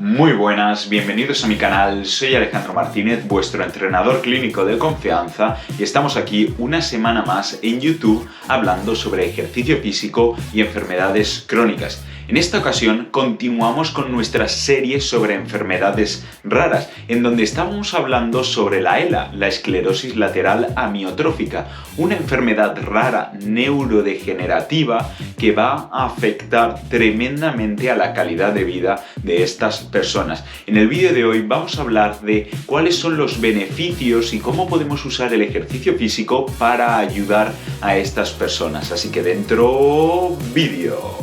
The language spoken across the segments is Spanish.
Muy buenas, bienvenidos a mi canal, soy Alejandro Martínez, vuestro entrenador clínico de confianza y estamos aquí una semana más en YouTube hablando sobre ejercicio físico y enfermedades crónicas. En esta ocasión continuamos con nuestra serie sobre enfermedades raras, en donde estábamos hablando sobre la ELA, la esclerosis lateral amiotrófica, una enfermedad rara neurodegenerativa que va a afectar tremendamente a la calidad de vida de estas personas. En el vídeo de hoy vamos a hablar de cuáles son los beneficios y cómo podemos usar el ejercicio físico para ayudar a estas personas. Así que dentro vídeo.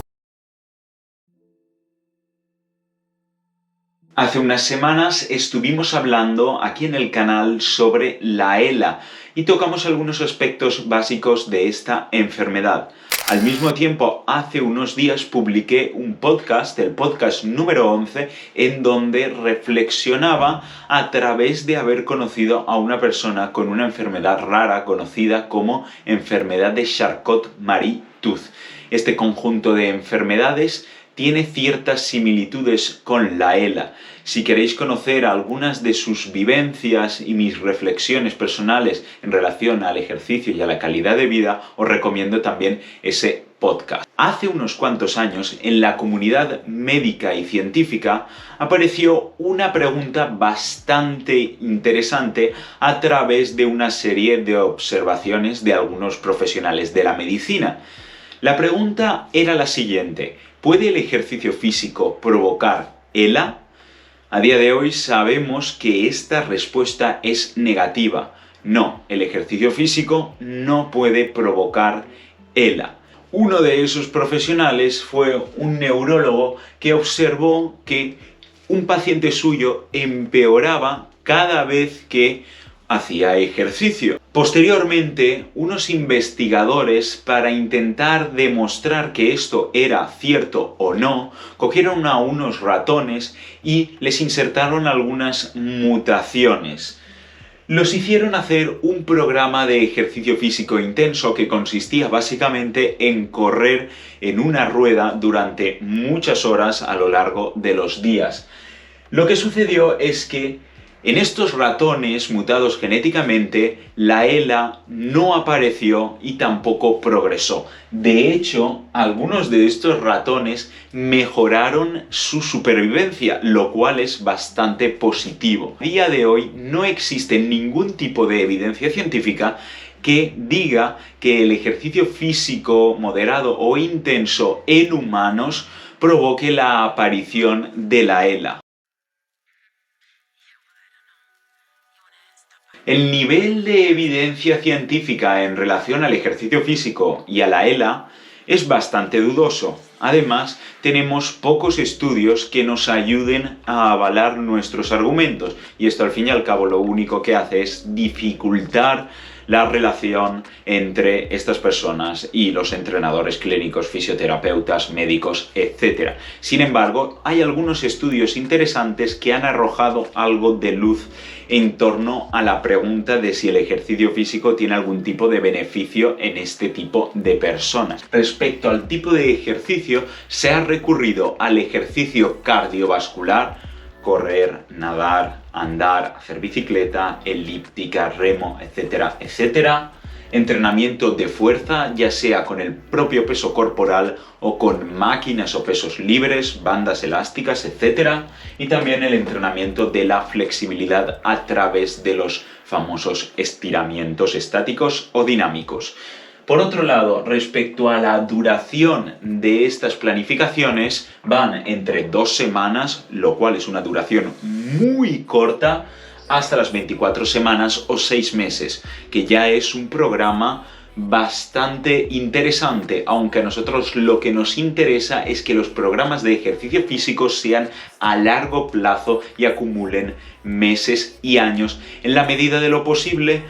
Hace unas semanas estuvimos hablando aquí en el canal sobre la ELA y tocamos algunos aspectos básicos de esta enfermedad. Al mismo tiempo, hace unos días publiqué un podcast, el podcast número 11, en donde reflexionaba a través de haber conocido a una persona con una enfermedad rara conocida como enfermedad de Charcot-Marie-Tooth. Este conjunto de enfermedades tiene ciertas similitudes con la ELA. Si queréis conocer algunas de sus vivencias y mis reflexiones personales en relación al ejercicio y a la calidad de vida, os recomiendo también ese podcast. Hace unos cuantos años, en la comunidad médica y científica, apareció una pregunta bastante interesante a través de una serie de observaciones de algunos profesionales de la medicina. La pregunta era la siguiente: ¿puede el ejercicio físico provocar ELA? A día de hoy sabemos que esta respuesta es negativa. No, el ejercicio físico no puede provocar ELA. Uno de esos profesionales fue un neurólogo que observó que un paciente suyo empeoraba cada vez que hacía ejercicio. Posteriormente, unos investigadores, para intentar demostrar que esto era cierto o no, cogieron a unos ratones y les insertaron algunas mutaciones. Los hicieron hacer un programa de ejercicio físico intenso que consistía básicamente en correr en una rueda durante muchas horas a lo largo de los días. Lo que sucedió es que en estos ratones mutados genéticamente, la ELA no apareció y tampoco progresó. De hecho, algunos de estos ratones mejoraron su supervivencia, lo cual es bastante positivo. A día de hoy no existe ningún tipo de evidencia científica que diga que el ejercicio físico moderado o intenso en humanos provoque la aparición de la ELA. El nivel de evidencia científica en relación al ejercicio físico y a la ELA es bastante dudoso. Además, tenemos pocos estudios que nos ayuden a avalar nuestros argumentos, y esto al fin y al cabo lo único que hace es dificultar la relación entre estas personas y los entrenadores clínicos, fisioterapeutas, médicos, etc. Sin embargo, hay algunos estudios interesantes que han arrojado algo de luz en torno a la pregunta de si el ejercicio físico tiene algún tipo de beneficio en este tipo de personas. Respecto al tipo de ejercicio, se ha recurrido al ejercicio cardiovascular: correr, nadar, andar, hacer bicicleta, elíptica, remo, etcétera, etcétera. Entrenamiento de fuerza, ya sea con el propio peso corporal o con máquinas o pesos libres, bandas elásticas, etcétera. Y también el entrenamiento de la flexibilidad a través de los famosos estiramientos estáticos o dinámicos. Por otro lado, respecto a la duración de estas planificaciones, van entre 2 semanas, lo cual es una duración muy corta, hasta las 24 semanas o 6 meses, que ya es un programa bastante interesante, aunque a nosotros lo que nos interesa es que los programas de ejercicio físico sean a largo plazo y acumulen meses y años en la medida de lo posible,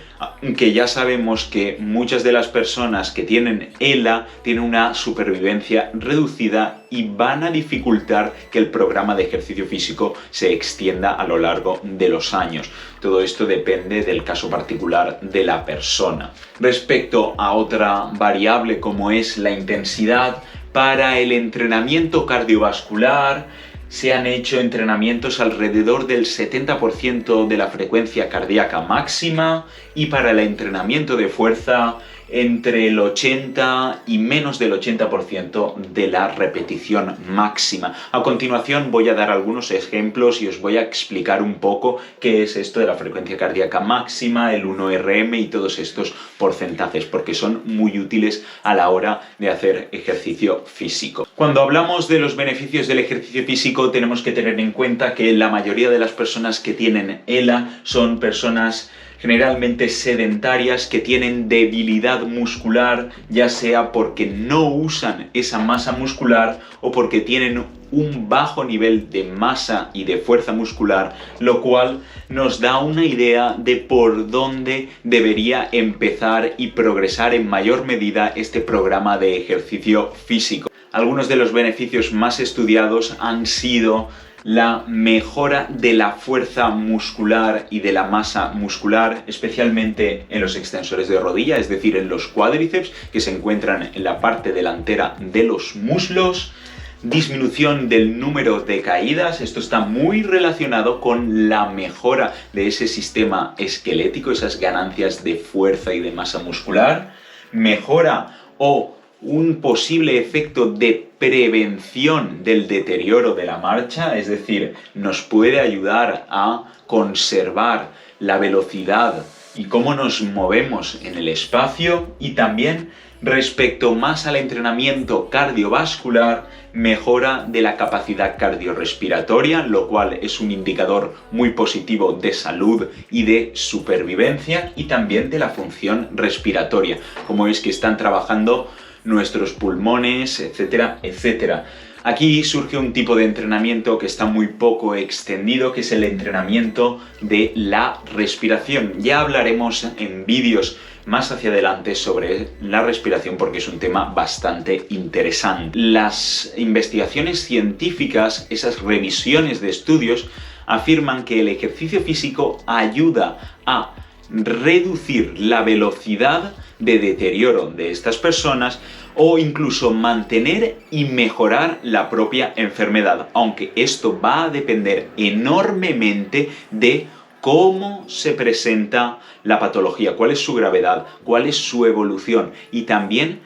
que ya sabemos que muchas de las personas que tienen ELA tienen una supervivencia reducida y van a dificultar que el programa de ejercicio físico se extienda a lo largo de los años. Todo esto depende del caso particular de la persona. Respecto a otra variable como es la intensidad, para el entrenamiento cardiovascular se han hecho entrenamientos alrededor del 70% de la frecuencia cardíaca máxima y para el entrenamiento de fuerza entre el 80 y menos del 80% de la repetición máxima. A continuación voy a dar algunos ejemplos y os voy a explicar un poco qué es esto de la frecuencia cardíaca máxima, el 1RM y todos estos porcentajes, porque son muy útiles a la hora de hacer ejercicio físico. Cuando hablamos de los beneficios del ejercicio físico, tenemos que tener en cuenta que la mayoría de las personas que tienen ELA son personas generalmente sedentarias que tienen debilidad muscular, ya sea porque no usan esa masa muscular o porque tienen un bajo nivel de masa y de fuerza muscular, lo cual nos da una idea de por dónde debería empezar y progresar en mayor medida este programa de ejercicio físico. Algunos de los beneficios más estudiados han sido la mejora de la fuerza muscular y de la masa muscular, especialmente en los extensores de rodilla, es decir, en los cuádriceps, que se encuentran en la parte delantera de los muslos. Disminución del número de caídas, esto está muy relacionado con la mejora de ese sistema esquelético, esas ganancias de fuerza y de masa muscular. Mejora o un posible efecto de prevención del deterioro de la marcha, es decir, nos puede ayudar a conservar la velocidad y cómo nos movemos en el espacio, y también respecto más al entrenamiento cardiovascular, mejora de la capacidad cardiorrespiratoria, lo cual es un indicador muy positivo de salud y de supervivencia, y también de la función respiratoria, como es que están trabajando nuestros pulmones, etcétera, etcétera. Aquí surge un tipo de entrenamiento que está muy poco extendido, que es el entrenamiento de la respiración. Ya hablaremos en vídeos más hacia adelante sobre la respiración porque es un tema bastante interesante. Las investigaciones científicas, esas revisiones de estudios, afirman que el ejercicio físico ayuda a reducir la velocidad de deterioro de estas personas o incluso mantener y mejorar la propia enfermedad, aunque esto va a depender enormemente de cómo se presenta la patología, cuál es su gravedad, cuál es su evolución y también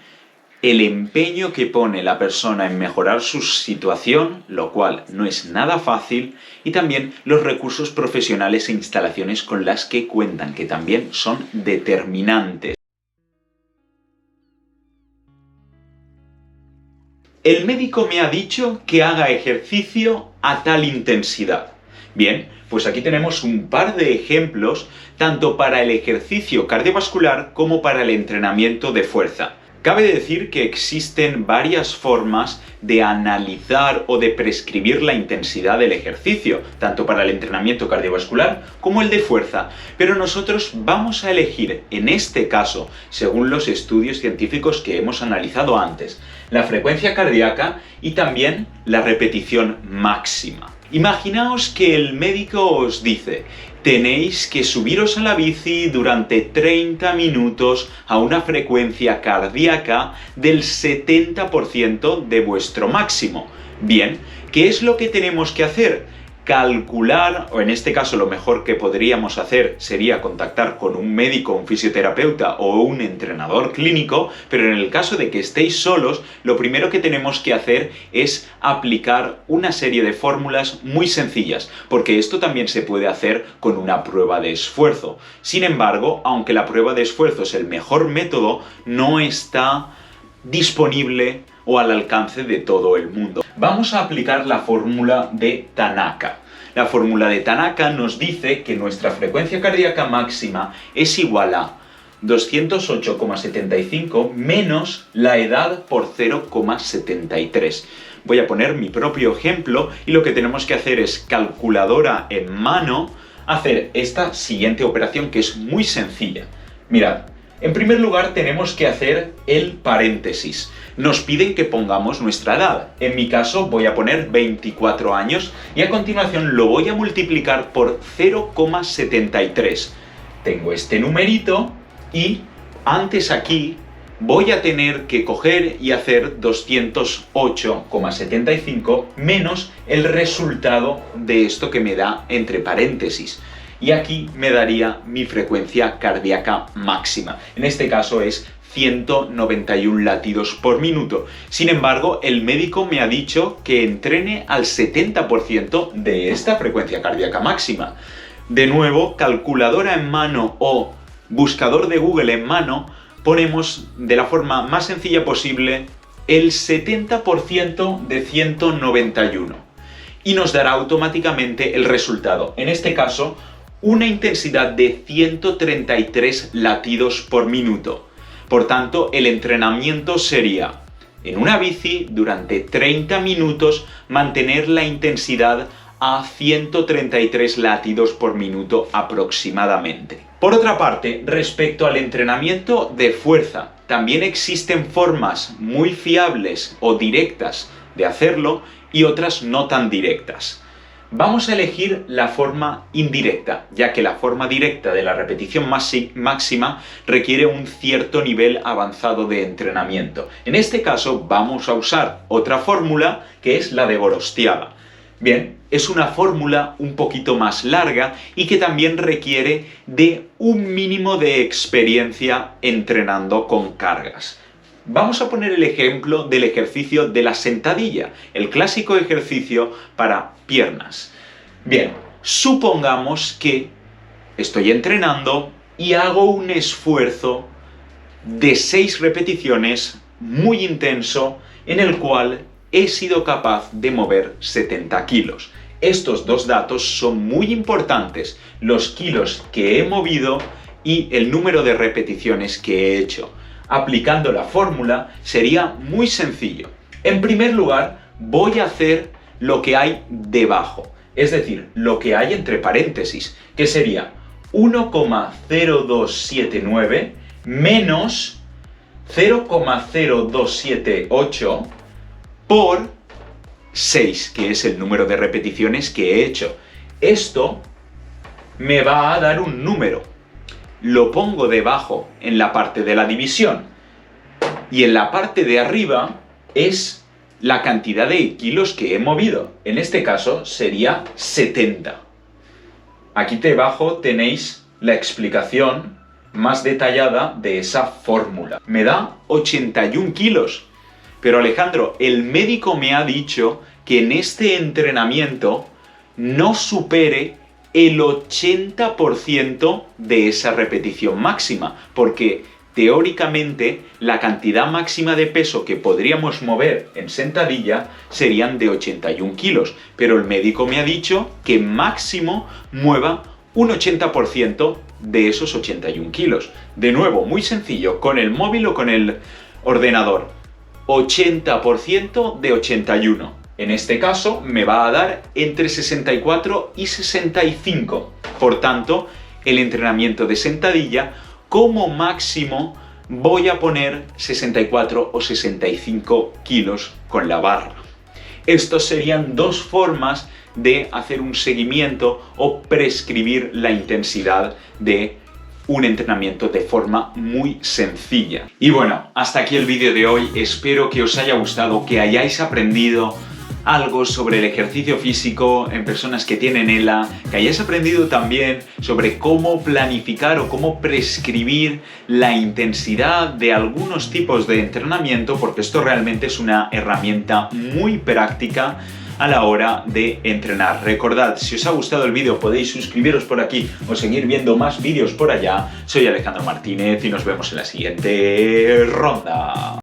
el empeño que pone la persona en mejorar su situación, lo cual no es nada fácil, y también los recursos profesionales e instalaciones con las que cuentan, que también son determinantes. El médico me ha dicho que haga ejercicio a tal intensidad. Bien, pues aquí tenemos un par de ejemplos, tanto para el ejercicio cardiovascular como para el entrenamiento de fuerza. Cabe decir que existen varias formas de analizar o de prescribir la intensidad del ejercicio, tanto para el entrenamiento cardiovascular como el de fuerza, pero nosotros vamos a elegir, en este caso, según los estudios científicos que hemos analizado antes, la frecuencia cardíaca y también la repetición máxima. Imaginaos que el médico os dice: tenéis que subiros a la bici durante 30 minutos a una frecuencia cardíaca del 70% de vuestro máximo. Bien, ¿qué es lo que tenemos que hacer? Calcular, o en este caso lo mejor que podríamos hacer sería contactar con un médico, un fisioterapeuta o un entrenador clínico, pero en el caso de que estéis solos, lo primero que tenemos que hacer es aplicar una serie de fórmulas muy sencillas, porque esto también se puede hacer con una prueba de esfuerzo. Sin embargo, aunque la prueba de esfuerzo es el mejor método, no está disponible o al alcance de todo el mundo. Vamos a aplicar la fórmula de Tanaka. La fórmula de Tanaka nos dice que nuestra frecuencia cardíaca máxima es igual a 208,75 menos la edad por 0,73. Voy a poner mi propio ejemplo y lo que tenemos que hacer es, calculadora en mano, hacer esta siguiente operación que es muy sencilla. Mirad. En primer lugar tenemos que hacer el paréntesis. Nos piden que pongamos nuestra edad. En mi caso voy a poner 24 años y a continuación lo voy a multiplicar por 0,73. Tengo este numerito y antes aquí voy a tener que coger y hacer 208,75 menos el resultado de esto que me da entre paréntesis. Y aquí me daría mi frecuencia cardíaca máxima. En este caso es 191 latidos por minuto. Sin embargo, el médico me ha dicho que entrene al 70% de esta frecuencia cardíaca máxima. De nuevo, calculadora en mano o buscador de Google en mano, ponemos de la forma más sencilla posible el 70% de 191 y nos dará automáticamente el resultado. En este caso, una intensidad de 133 latidos por minuto. Por tanto, el entrenamiento sería, en una bici, durante 30 minutos, mantener la intensidad a 133 latidos por minuto aproximadamente. Por otra parte, respecto al entrenamiento de fuerza, también existen formas muy fiables o directas de hacerlo y otras no tan directas. Vamos a elegir la forma indirecta, ya que la forma directa de la repetición máxima requiere un cierto nivel avanzado de entrenamiento. En este caso vamos a usar otra fórmula que es la de Gorostiaga. Bien, es una fórmula un poquito más larga y que también requiere de un mínimo de experiencia entrenando con cargas. Vamos a poner el ejemplo del ejercicio de la sentadilla, el clásico ejercicio para piernas. Bien, supongamos que estoy entrenando y hago un esfuerzo de 6 repeticiones muy intenso en el cual he sido capaz de mover 70 kilos. Estos dos datos son muy importantes, los kilos que he movido y el número de repeticiones que he hecho. Aplicando la fórmula sería muy sencillo. En primer lugar, voy a hacer lo que hay debajo, es decir, lo que hay entre paréntesis, que sería 1,0279 menos 0,0278 por 6, que es el número de repeticiones que he hecho. Esto me va a dar un número. Lo pongo debajo en la parte de la división y en la parte de arriba es la cantidad de kilos que he movido. En este caso sería 70. Aquí debajo tenéis la explicación más detallada de esa fórmula. Me da 81 kilos. Pero Alejandro, el médico me ha dicho que en este entrenamiento no supere el 80% de esa repetición máxima, porque teóricamente la cantidad máxima de peso que podríamos mover en sentadilla serían de 81 kilos, pero el médico me ha dicho que máximo mueva un 80% de esos 81 kilos. De nuevo, muy sencillo, con el móvil o con el ordenador, 80% de 81. En este caso me va a dar entre 64 y 65. Por tanto, el entrenamiento de sentadilla, como máximo, voy a poner 64 o 65 kilos con la barra. Estos serían dos formas de hacer un seguimiento o prescribir la intensidad de un entrenamiento de forma muy sencilla. Y bueno, hasta aquí el vídeo de hoy. Espero que os haya gustado, que hayáis aprendido algo sobre el ejercicio físico en personas que tienen ELA, que hayáis aprendido también sobre cómo planificar o cómo prescribir la intensidad de algunos tipos de entrenamiento, porque esto realmente es una herramienta muy práctica a la hora de entrenar. Recordad, si os ha gustado el vídeo podéis suscribiros por aquí o seguir viendo más vídeos por allá. Soy Alejandro Martínez y nos vemos en la siguiente ronda.